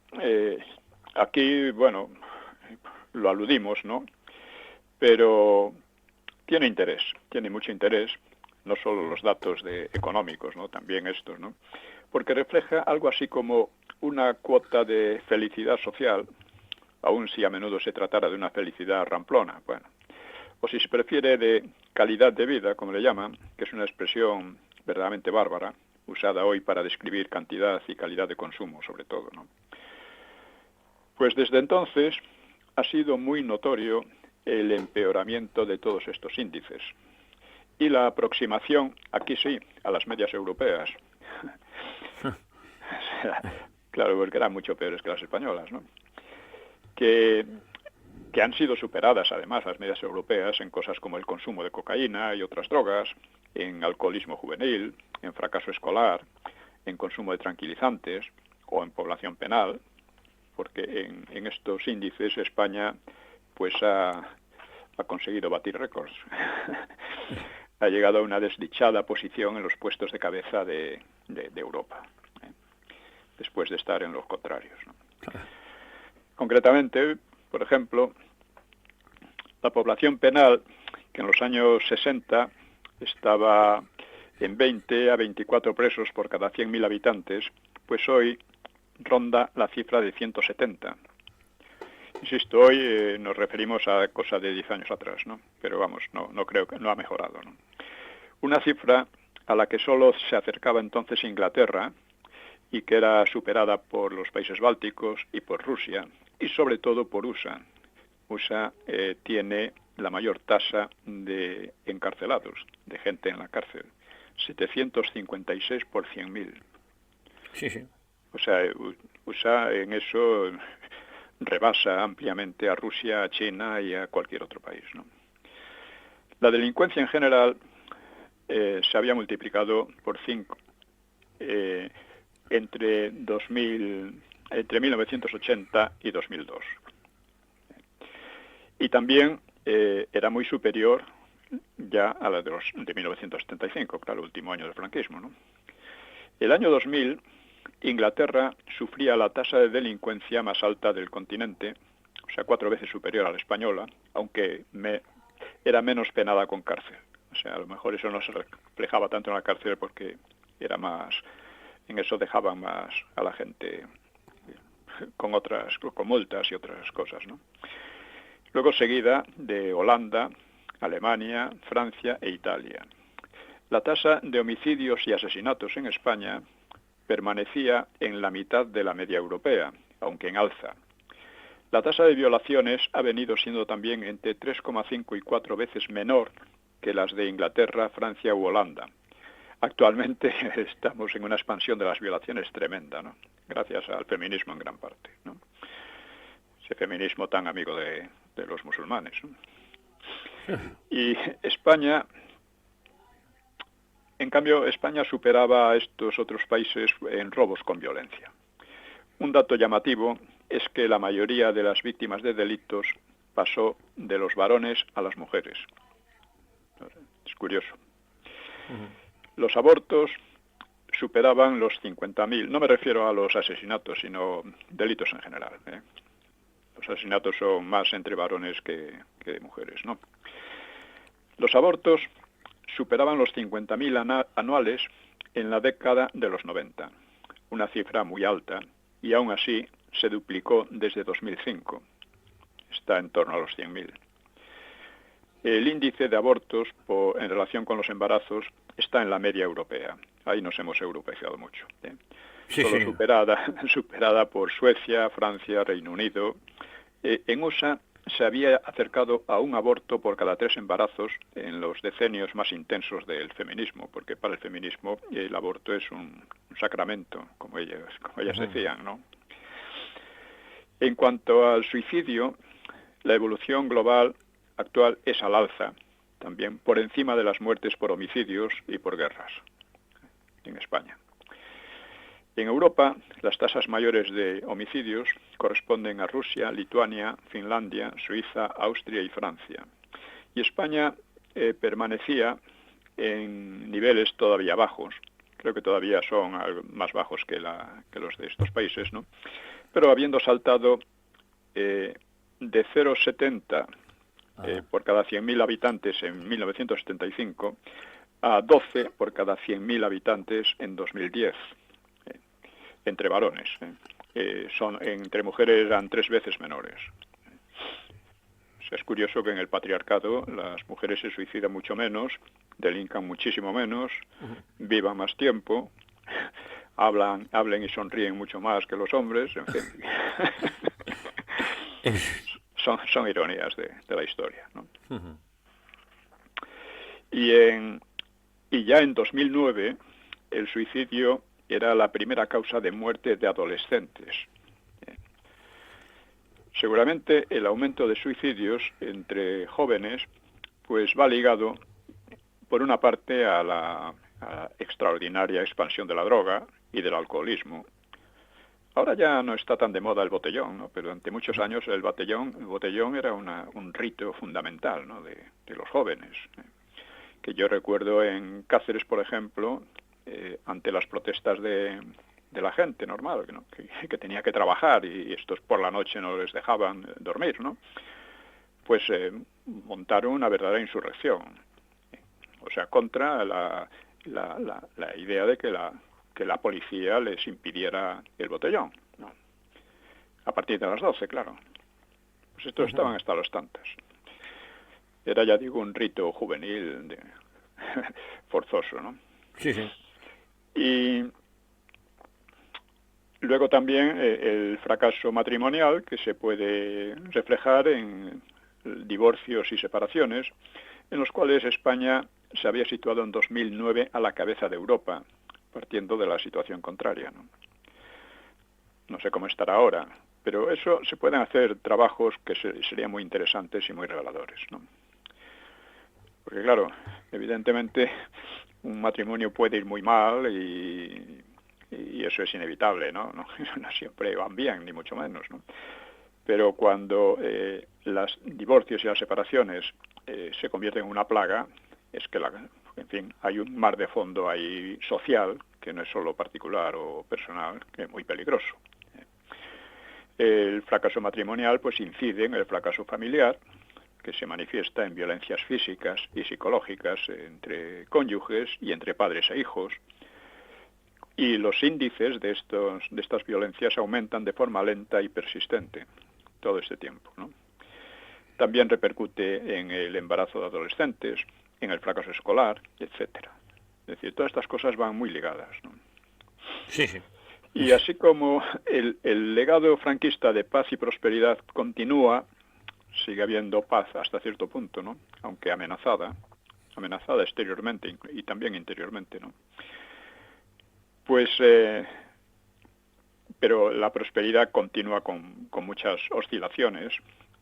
aquí, bueno, lo aludimos, ¿no? Pero tiene mucho interés, no solo los datos económicos, ¿no? También estos, ¿no? Porque refleja algo así como una cuota de felicidad social, aun si a menudo se tratara de una felicidad ramplona, bueno, o si se prefiere de calidad de vida, como le llaman, que es una expresión verdaderamente bárbara, usada hoy para describir cantidad y calidad de consumo, sobre todo, ¿no? Pues desde entonces ha sido muy notorio el empeoramiento de todos estos índices y la aproximación, aquí sí, a las medias europeas. Claro, porque eran mucho peores que las españolas, ¿no? Que han sido superadas, además, las medias europeas en cosas como el consumo de cocaína y otras drogas, en alcoholismo juvenil, en fracaso escolar, en consumo de tranquilizantes o en población penal, porque en estos índices España pues ha conseguido batir récords. Ha llegado a una desdichada posición en los puestos de cabeza de Europa, después de estar en los contrarios, ¿no? Concretamente, por ejemplo, la población penal, que en los años 60 estaba en 20 a 24 presos por cada 100.000 habitantes, pues hoy ronda la cifra de 170. Insisto, hoy nos referimos a cosa de 10 años atrás, ¿no? Pero vamos, no creo que no ha mejorado, ¿no? Una cifra a la que solo se acercaba entonces Inglaterra y que era superada por los países bálticos y por Rusia y sobre todo por USA. USA tiene la mayor tasa de encarcelados, de gente en la cárcel, 756 por 100.000. Sí, sí. O sea, USA en eso rebasa ampliamente a Rusia, a China y a cualquier otro país, ¿no? La delincuencia en general se había multiplicado por 5 entre 1980 y 2002. Y también era muy superior ya a la de 1975, claro, el último año del franquismo, ¿no? El año 2000, Inglaterra sufría la tasa de delincuencia más alta del continente, o sea, 4 veces superior a la española, aunque era menos penada con cárcel. O sea, a lo mejor eso no se reflejaba tanto en la cárcel porque era más, en eso dejaban más a la gente con multas y otras cosas, ¿no? Luego seguida de Holanda, Alemania, Francia e Italia. La tasa de homicidios y asesinatos en España permanecía en la mitad de la media europea, aunque en alza. La tasa de violaciones ha venido siendo también entre 3,5 y 4 veces menor que las de Inglaterra, Francia u Holanda. Actualmente estamos en una expansión de las violaciones tremenda, ¿no? Gracias al feminismo en gran parte, ¿no? Ese feminismo tan amigo de los musulmanes, ¿no? Y España, en cambio, España superaba a estos otros países en robos con violencia. Un dato llamativo es que la mayoría de las víctimas de delitos pasó de los varones a las mujeres. Es curioso. Los abortos superaban los 50.000. No me refiero a los asesinatos, sino delitos en general, ¿eh? Los asesinatos son más entre varones que mujeres, ¿no? Los abortos superaban los 50.000 anuales en la década de los 90, una cifra muy alta, y aún así se duplicó desde 2005. Está en torno a los 100.000. El índice de abortos en relación con los embarazos está en la media europea. Ahí nos hemos europeizado mucho, ¿eh? Sí, Solo sí. superada por Suecia, Francia, Reino Unido. En USA se había acercado a un aborto por cada 3 embarazos en los decenios más intensos del feminismo, porque para el feminismo el aborto es un sacramento, como ellas decían, ¿no? En cuanto al suicidio, la evolución global actual es al alza, también por encima de las muertes por homicidios y por guerras en España. En Europa, las tasas mayores de homicidios corresponden a Rusia, Lituania, Finlandia, Suiza, Austria y Francia. Y España permanecía en niveles todavía bajos. Creo que todavía son más bajos que los de estos países, ¿no? Pero habiendo saltado de 0,70 por cada 100.000 habitantes en 1975 a 12 por cada 100.000 habitantes en 2010. Entre varones, entre mujeres eran 3 veces menores. O sea, es curioso que en el patriarcado las mujeres se suicidan mucho menos, delincan muchísimo menos, vivan más tiempo, hablen y sonríen mucho más que los hombres, en fin. Son ironías de la historia, ¿no? Y ya en 2009 el suicidio era la primera causa de muerte de adolescentes. Seguramente el aumento de suicidios entre jóvenes pues va ligado, por una parte, a la extraordinaria expansión de la droga y del alcoholismo. Ahora ya no está tan de moda el botellón, ¿no? Pero durante muchos años el botellón era un rito fundamental, ¿no? de los jóvenes. Que yo recuerdo en Cáceres, por ejemplo, ante las protestas de la gente normal, ¿no? que tenía que trabajar y estos por la noche no les dejaban dormir, ¿no? Pues montaron una verdadera insurrección, o sea, contra la idea de que la policía les impidiera el botellón, ¿no? A partir de las 12, claro. Pues estos estaban hasta las tantas. Era, ya digo, un rito juvenil forzoso, ¿no? Sí, sí. Y luego también el fracaso matrimonial, que se puede reflejar en divorcios y separaciones, en los cuales España se había situado en 2009 a la cabeza de Europa, partiendo de la situación contraria, ¿no? No sé cómo estará ahora, pero eso se pueden hacer trabajos que serían muy interesantes y muy reveladores, ¿no? Porque claro, evidentemente un matrimonio puede ir muy mal y eso es inevitable, ¿no? No siempre van bien, ni mucho menos, ¿no? Pero cuando los divorcios y las separaciones se convierten en una plaga, es que, en fin, hay un mar de fondo ahí social, que no es solo particular o personal, que es muy peligroso. El fracaso matrimonial pues incide en el fracaso familiar, que se manifiesta en violencias físicas y psicológicas entre cónyuges y entre padres e hijos. Y los índices de estas violencias aumentan de forma lenta y persistente todo este tiempo, ¿no? También repercute en el embarazo de adolescentes, en el fracaso escolar, etcétera. Es decir, todas estas cosas van muy ligadas, ¿no? Sí, sí. Y así como el legado franquista de paz y prosperidad continúa, sigue habiendo paz hasta cierto punto, ¿no? Aunque amenazada exteriormente y también interiormente, ¿no? Pues, pero la prosperidad continúa con muchas oscilaciones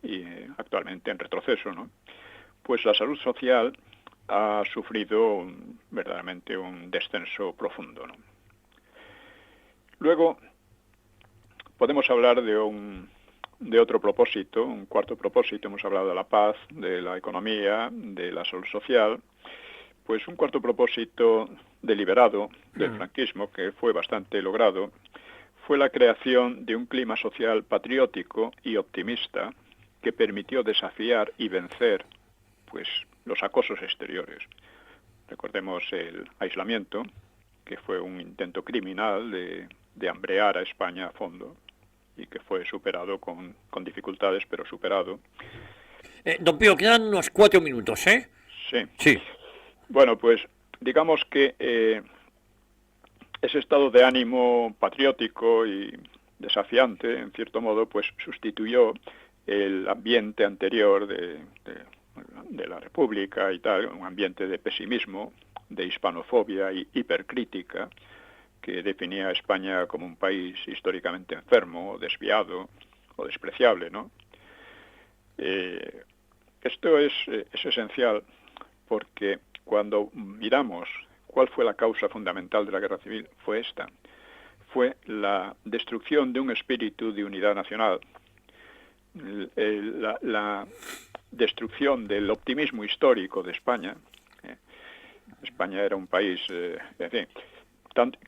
y actualmente en retroceso, ¿no? Pues la salud social ha sufrido verdaderamente un descenso profundo, ¿no? Luego podemos hablar de otro propósito, un cuarto propósito. Hemos hablado de la paz, de la economía, de la salud social. Pues un cuarto propósito deliberado del franquismo, que fue bastante logrado, fue la creación de un clima social patriótico y optimista que permitió desafiar y vencer pues los acosos exteriores. Recordemos el aislamiento, que fue un intento criminal de hambrear a España a fondo y que fue superado con dificultades, pero superado. Don Pío, quedan unos 4 minutos, ¿eh? Sí. Sí. Bueno, pues digamos que ese estado de ánimo patriótico y desafiante, en cierto modo, pues sustituyó el ambiente anterior de la República y tal, un ambiente de pesimismo, de hispanofobia y hipercrítica, que definía a España como un país históricamente enfermo, desviado o despreciable, ¿no? Esto es esencial porque cuando miramos cuál fue la causa fundamental de la guerra civil, fue la destrucción de un espíritu de unidad nacional, la destrucción del optimismo histórico de España. España era un país, en fin,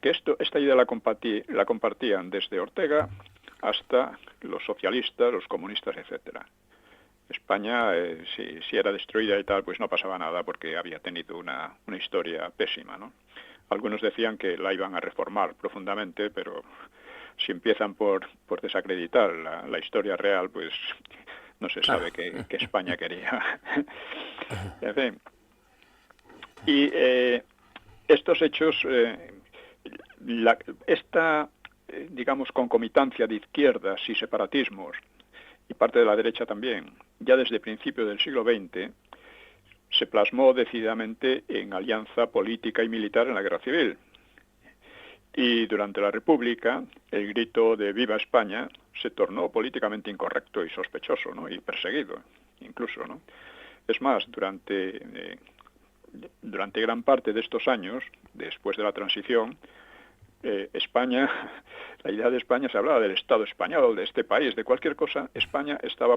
que esta idea la compartían desde Ortega hasta los socialistas, los comunistas, etcétera. España, si era destruida y tal, pues no pasaba nada porque había tenido una historia pésima, ¿no? Algunos decían que la iban a reformar profundamente, pero si empiezan por desacreditar la historia real, pues no se sabe qué España quería. En fin. Y estos hechos, esta, digamos, concomitancia de izquierdas y separatismos, y parte de la derecha también, ya desde principios del siglo XX, se plasmó decididamente en alianza política y militar en la guerra civil. Y durante la República, el grito de ¡Viva España! Se tornó políticamente incorrecto y sospechoso, ¿no? Y perseguido, incluso, ¿no? Es más, durante gran parte de estos años, después de la transición, España, la idea de España, se hablaba del Estado español, de este país, de cualquier cosa. España estaba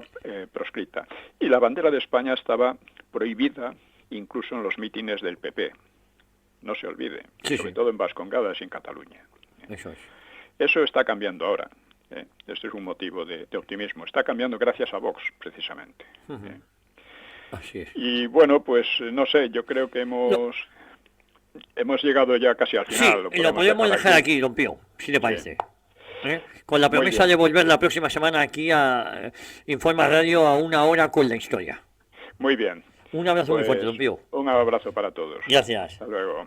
proscrita. Y la bandera de España estaba prohibida incluso en los mítines del PP. No se olvide, sobre todo en Vascongadas y en Cataluña. Eso es. Eso está cambiando ahora. Este es un motivo de optimismo. Está cambiando gracias a Vox, precisamente. Así es. Y bueno, pues no sé, yo creo que hemos llegado ya casi al final. Sí, lo podemos dejar aquí, don Pío, si le parece. Sí. Con la promesa de volver la próxima semana aquí a Informa Radio a 1 hora con la historia. Muy bien. Un abrazo muy fuerte, don Pío. Un abrazo para todos. Gracias. Hasta luego.